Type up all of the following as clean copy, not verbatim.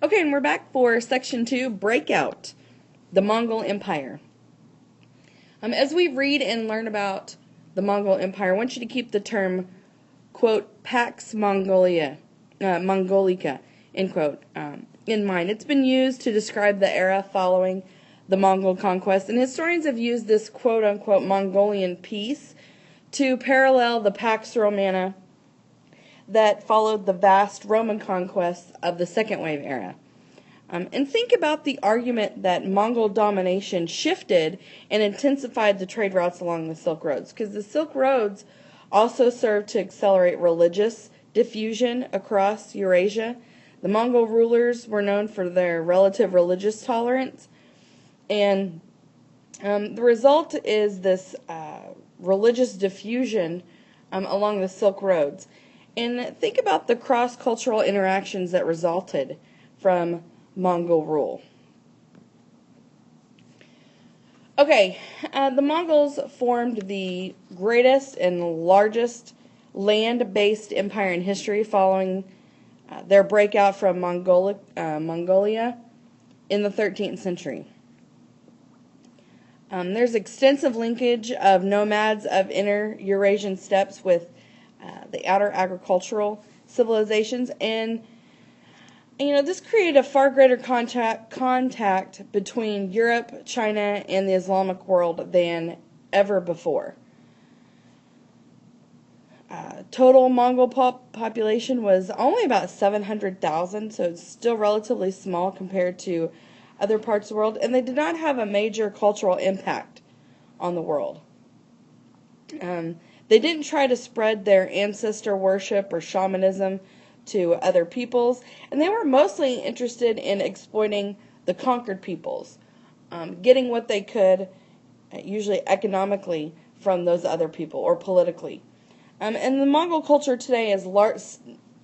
Okay, and we're back for Section 2, Breakout, the Mongol Empire. As we read and learn about the Mongol Empire, I want you to keep the term, quote, Pax Mongolica, end quote, in mind. It's been used to describe the era following the Mongol conquest, and historians have used this quote-unquote Mongolian peace to parallel the Pax Romana that followed the vast Roman conquests of the Second Wave era. And think about the argument that Mongol domination shifted and intensified the trade routes along the Silk Roads, because the Silk Roads also served to accelerate religious diffusion across Eurasia. The Mongol rulers were known for their relative religious tolerance, and the result is this religious diffusion along the Silk Roads. And think about the cross-cultural interactions that resulted from Mongol rule. Okay, the Mongols formed the greatest and largest land-based empire in history following their breakout from Mongolia in the 13th century. There's extensive linkage of nomads of inner Eurasian steppes with the outer agricultural civilizations, and this created a far greater contact between Europe, China, and the Islamic world than ever before. Total Mongol population was only about 700,000, so it's still relatively small compared to other parts of the world, and they did not have a major cultural impact on the world. They didn't try to spread their ancestor worship or shamanism to other peoples, and they were mostly interested in exploiting the conquered peoples, getting what they could, usually economically, from those other people, or politically. And the Mongol culture today is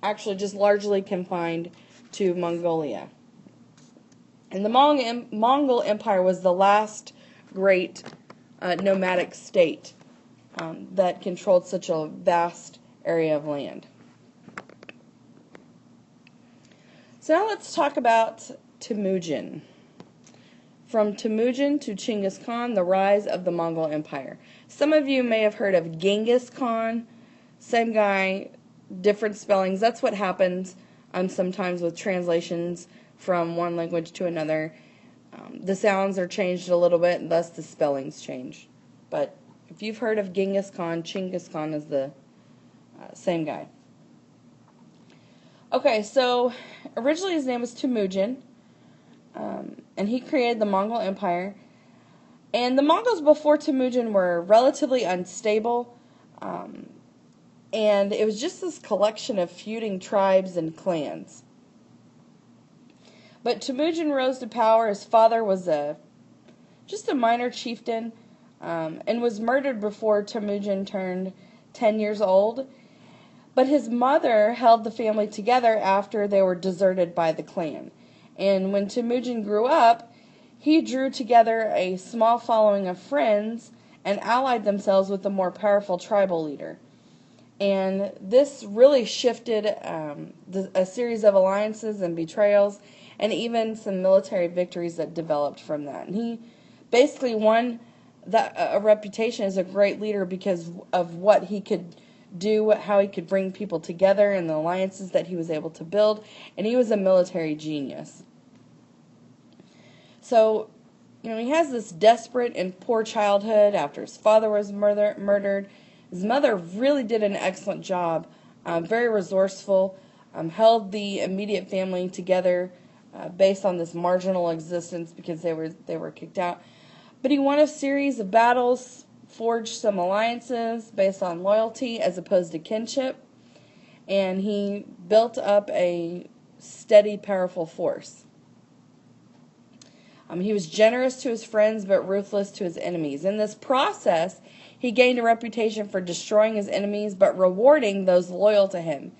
actually just largely confined to Mongolia. And the Mongol Empire was the last great nomadic state that controlled such a vast area of land. So now let's talk about Temujin. From Temujin to Chinggis Khan, the rise of the Mongol Empire. Some of you may have heard of Genghis Khan. Same guy, different spellings. That's what happens sometimes with translations from one language to another. The sounds are changed a little bit, and thus the spellings change. But if you've heard of Genghis Khan, Chinggis Khan is the same guy. Okay, so originally his name was Temujin, and he created the Mongol Empire. And the Mongols before Temujin were relatively unstable, and it was just this collection of feuding tribes and clans. But Temujin rose to power. His father was just a minor chieftain, and was murdered before Temujin turned 10 years old. But his mother held the family together after they were deserted by the clan. And when Temujin grew up, he drew together a small following of friends and allied themselves with a more powerful tribal leader. And this really shifted a series of alliances and betrayals, and even some military victories that developed from that. And he basically won a reputation as a great leader because of what he could do, how he could bring people together, and the alliances that he was able to build. And he was a military genius. So, he has this desperate and poor childhood after his father was murdered. His mother really did an excellent job, very resourceful, held the immediate family together based on this marginal existence because they were kicked out. But he won a series of battles, forged some alliances based on loyalty as opposed to kinship, and he built up a steady, powerful force. He was generous to his friends but ruthless to his enemies. In this process, he gained a reputation for destroying his enemies but rewarding those loyal to him.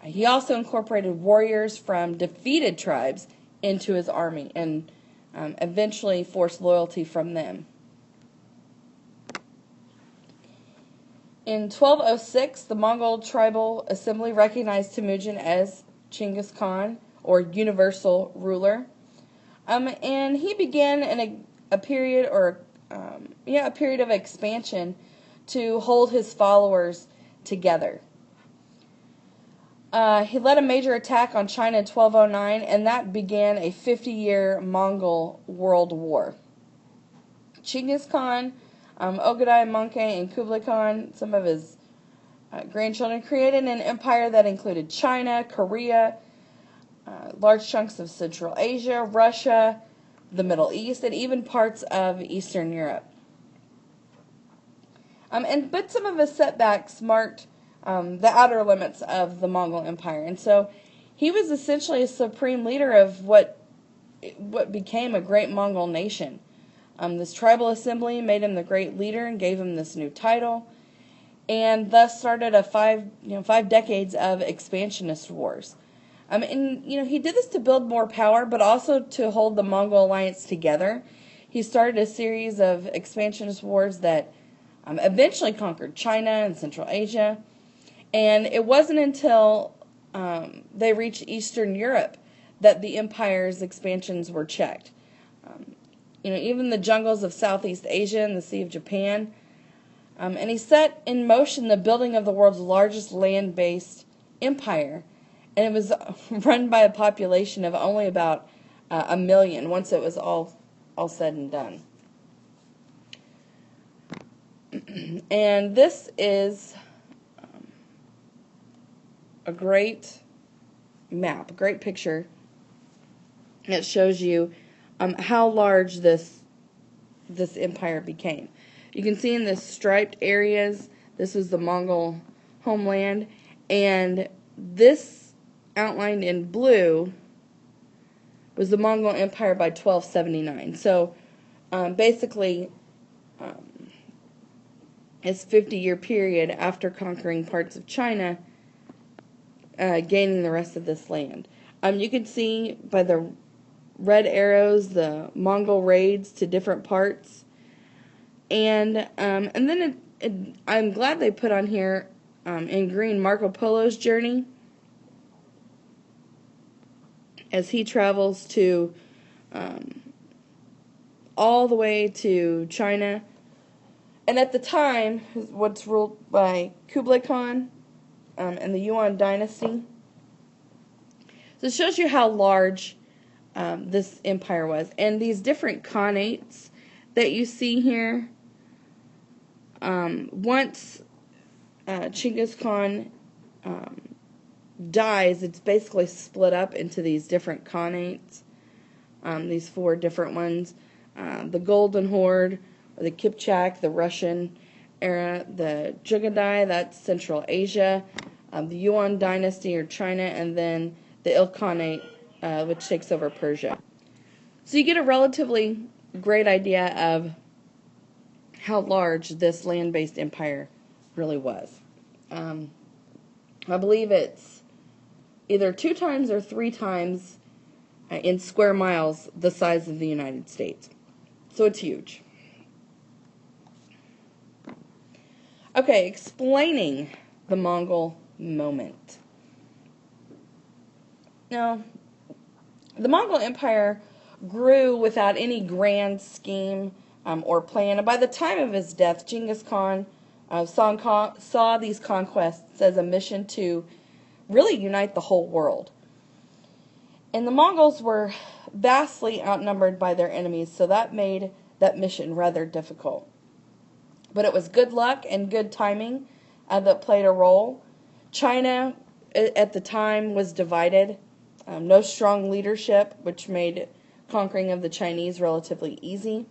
He also incorporated warriors from defeated tribes into his army and eventually forced loyalty from them. In 1206, the Mongol Tribal Assembly recognized Temujin as Chinggis Khan, or universal ruler. And he began in a period a period of expansion to hold his followers together. He led a major attack on China in 1209, and that began a 50-year Mongol world war. Chinggis Khan, Ogadai, Möngke, and Kublai Khan, some of his grandchildren, created an empire that included China, Korea, large chunks of Central Asia, Russia, the Middle East, and even parts of Eastern Europe. But some of his setbacks marked the outer limits of the Mongol Empire. And so he was essentially a supreme leader of what became a great Mongol nation. This tribal assembly made him the great leader and gave him this new title, and thus started a 5 decades of expansionist wars. He did this to build more power, but also to hold the Mongol alliance together. He started a series of expansionist wars that eventually conquered China and Central Asia. And it wasn't until they reached Eastern Europe that the empire's expansions were checked. Even the jungles of Southeast Asia and the Sea of Japan. And he set in motion the building of the world's largest land-based empire. And it was run by a population of only about 1 million once it was all said and done. And this is a great map, a great picture. It shows you how large this empire became. You can see in the striped areas, this was the Mongol homeland, and this outlined in blue was the Mongol Empire by 1279. So basically, it's 50-year period after conquering parts of China, gaining the rest of this land. You can see by the red arrows the Mongol raids to different parts, and then I'm glad they put on here in green Marco Polo's journey as he travels to all the way to China, and at the time what's ruled by Kublai Khan and the Yuan dynasty. So it shows you how large this empire was. And these different khanates that you see here, once Chinggis Khan dies, it's basically split up into these different khanates, these 4 different ones. The Golden Horde, or the Kipchak, the Russian era, the Jugadai, that's Central Asia, the Yuan dynasty or China, and then the Ilkhanate, which takes over Persia. So you get a relatively great idea of how large this land-based empire really was. I believe it's either 2 times or 3 times in square miles the size of the United States. So it's huge. Okay, explaining the Mongol moment. Now, the Mongol Empire grew without any grand scheme or plan, and by the time of his death, Genghis Khan saw these conquests as a mission to really unite the whole world. And the Mongols were vastly outnumbered by their enemies, so that made that mission rather difficult. But it was good luck and good timing that played a role. China at the time was divided. No strong leadership, which made conquering of the Chinese relatively easy.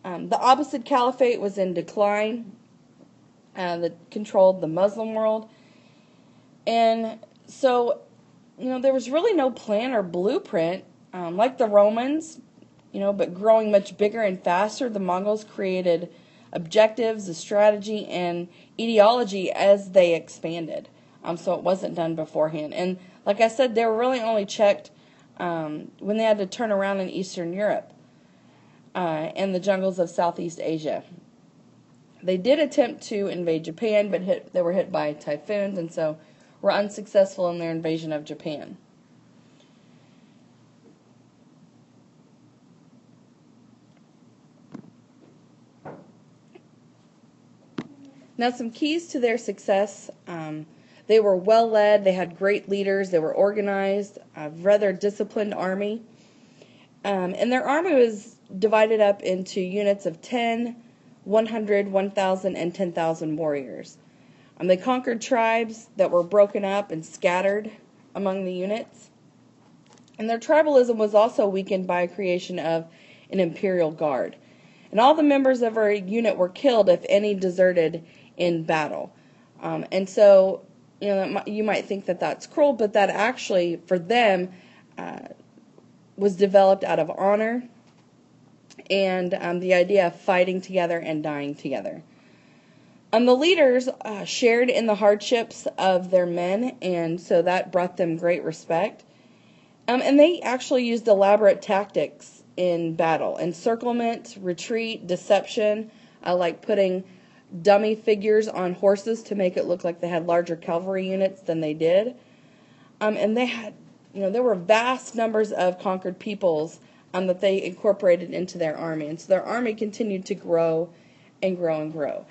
The Abbasid Caliphate was in decline, that controlled the Muslim world. And so, there was really no plan or blueprint. Like the Romans, but growing much bigger and faster, the Mongols created objectives, a strategy, and ideology as they expanded. So it wasn't done beforehand. And like I said, they were really only checked when they had to turn around in Eastern Europe and the jungles of Southeast Asia. They did attempt to invade Japan, but they were hit by typhoons, and so were unsuccessful in their invasion of Japan. Now, some keys to their success. They were well led, they had great leaders, they were organized, a rather disciplined army. And their army was divided up into units of 10, 100, 1,000, and 10,000 warriors. They conquered tribes that were broken up and scattered among the units. And their tribalism was also weakened by a creation of an imperial guard. And all the members of our unit were killed if any deserted in battle. And so, you might think that that's cruel, but that actually, for them, was developed out of honor and the idea of fighting together and dying together. The leaders shared in the hardships of their men, and so that brought them great respect. And they actually used elaborate tactics in battle: encirclement, retreat, deception, like putting dummy figures on horses to make it look like they had larger cavalry units than they did. And they had, there were vast numbers of conquered peoples that they incorporated into their army. And so their army continued to grow and grow and grow.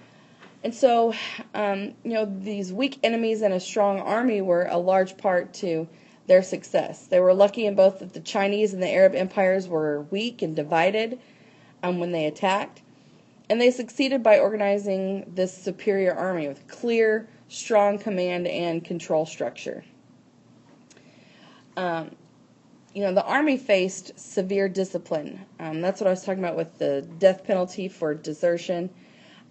And so, these weak enemies and a strong army were a large part to their success. They were lucky in both that the Chinese and the Arab empires were weak and divided when they attacked. And they succeeded by organizing this superior army with clear, strong command and control structure. The army faced severe discipline. That's what I was talking about with the death penalty for desertion.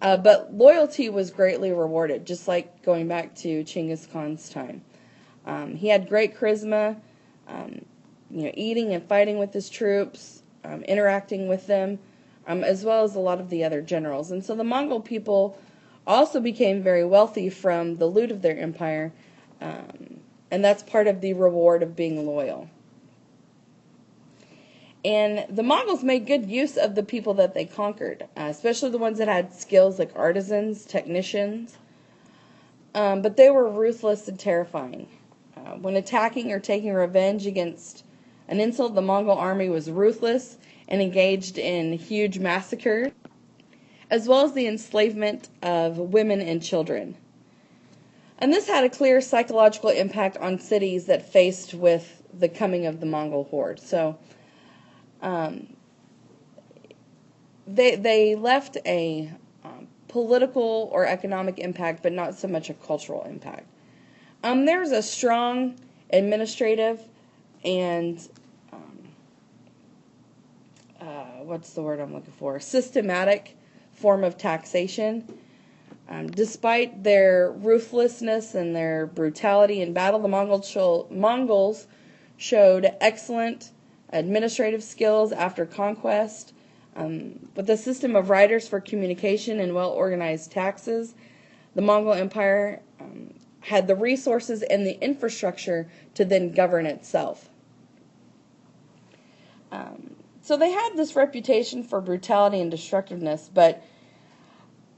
But loyalty was greatly rewarded, just like going back to Chinggis Khan's time. He had great charisma, eating and fighting with his troops, interacting with them, as well as a lot of the other generals. And so the Mongol people also became very wealthy from the loot of their empire, and that's part of the reward of being loyal. And the Mongols made good use of the people that they conquered, especially the ones that had skills like artisans, technicians. But they were ruthless and terrifying. When attacking or taking revenge against an insult, the Mongol army was ruthless and engaged in huge massacres, as well as the enslavement of women and children. And this had a clear psychological impact on cities that faced with the coming of the Mongol horde. So they left a political or economic impact, but not so much a cultural impact. There's a strong administrative and systematic form of taxation. Despite their ruthlessness and their brutality in battle, the Mongols showed excellent administrative skills after conquest. With a system of riders for communication and well-organized taxes, the Mongol Empire had the resources and the infrastructure to then govern itself. So they had this reputation for brutality and destructiveness, but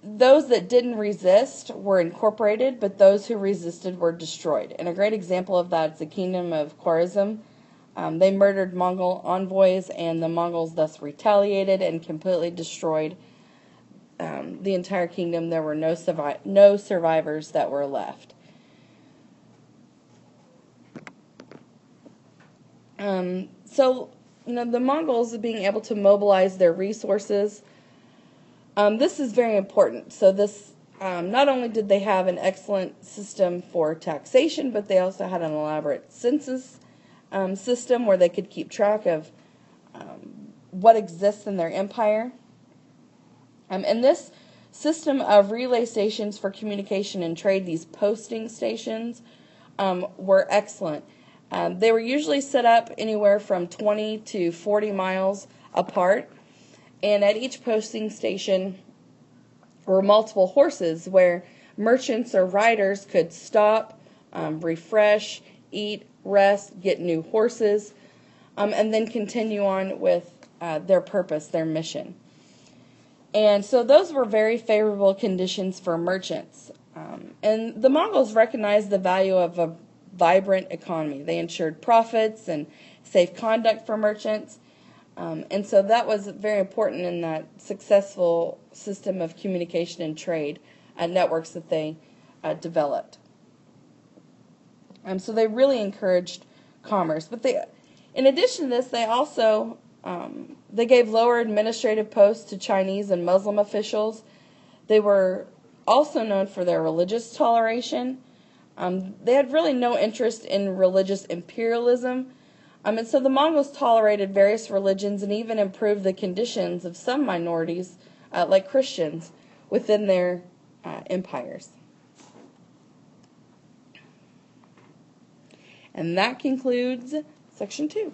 those that didn't resist were incorporated, but those who resisted were destroyed. And a great example of that is the kingdom of Khwarezm. They murdered Mongol envoys, and the Mongols thus retaliated and completely destroyed the entire kingdom. There were no survivors that were left. The Mongols being able to mobilize their resources, this is very important. So this, not only did they have an excellent system for taxation, but they also had an elaborate census system where they could keep track of what exists in their empire. And this system of relay stations for communication and trade, these posting stations, were excellent. They were usually set up anywhere from 20 to 40 miles apart, and at each posting station were multiple horses where merchants or riders could stop, refresh, eat, rest, get new horses, and then continue on with their purpose, their mission. And so those were very favorable conditions for merchants. And the Mongols recognized the value of a vibrant economy. They ensured profits and safe conduct for merchants. And so that was very important in that successful system of communication and trade networks that they developed. So they really encouraged commerce. But in addition to this, they also they gave lower administrative posts to Chinese and Muslim officials. They were also known for their religious toleration. They had really no interest in religious imperialism. And so the Mongols tolerated various religions and even improved the conditions of some minorities, like Christians, within their empires. And that concludes section 2.